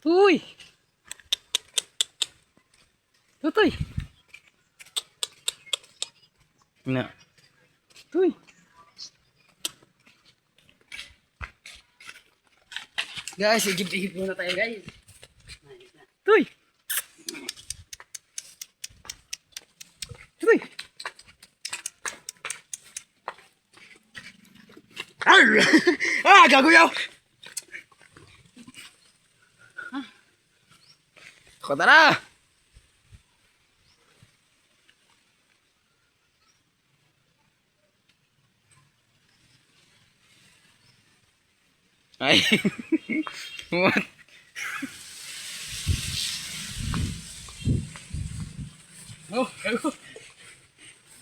Uy! Tutoy! Na. Uy! Guys, igib-igib muna tayo guys. Uy! Uy! Ah, gaguyaw! Kota na! Ay! What? Oh, gago.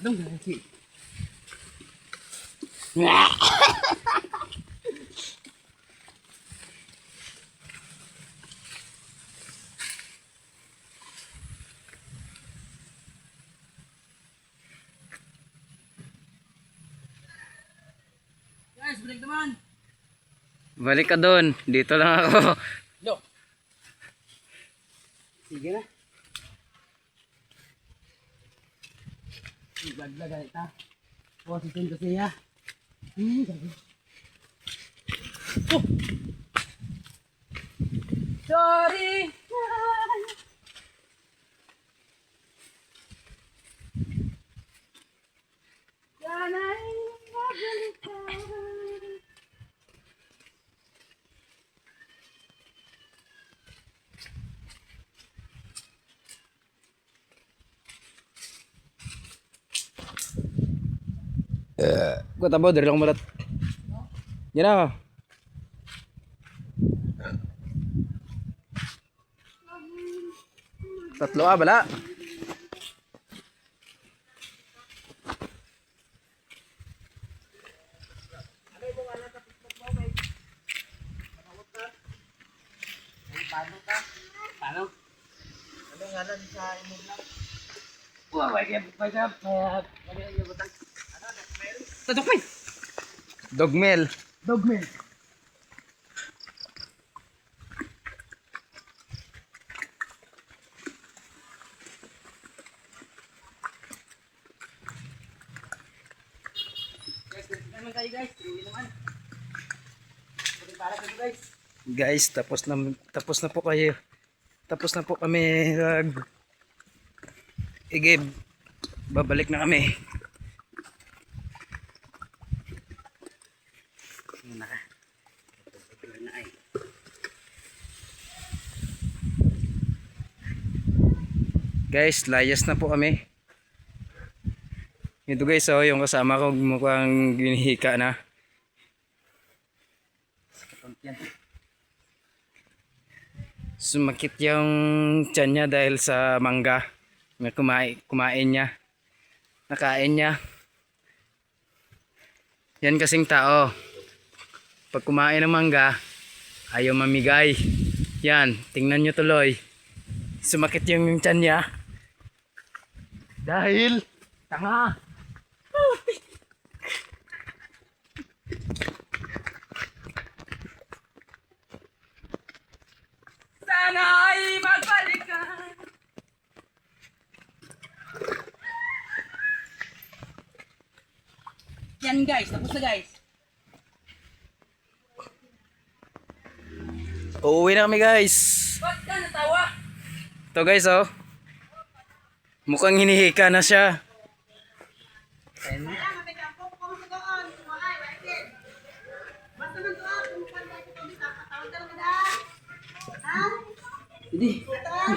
Anong gagi? Guys, break naman. Balik ka doon. Dito lang ako. Yo. Sige na. Vlog-vlog ta. Position ko siya. Gabi. Oh. Sorry. Sana'y mabalik ka. Kau tabo dari lang malat. Yan na. Tatlo bala. Paano? Ano ngalan sa imong lang? Wah, wag Dogmel. Dogmel. Dogmel. Guys, naman tayo guys. Tuloy naman. Para kayo guys. Guys, tapos na po kayo. Tapos na po kami igib. Babalik na kami. Muna ka. Ito na ay. Guys, layas na po kami. Ito guys, oh, yung kasama ko mukhang ginihika na. Yan. Sumakit yung tiyan niya dahil sa mangga na kumain niya. Nakain niya. Yan kasing tao. Pag kumain ng mangga, ayaw mamigay. Yan, tingnan nyo tuloy. Sumakit yung tiyan niya. Dahil tanga. Sana ay magbalik ka. Yan guys, tapos na guys. Uuwi na kami guys. Ba't ka natawa? Ito guys, oh. Mukhang hinihika na siya. Hindi.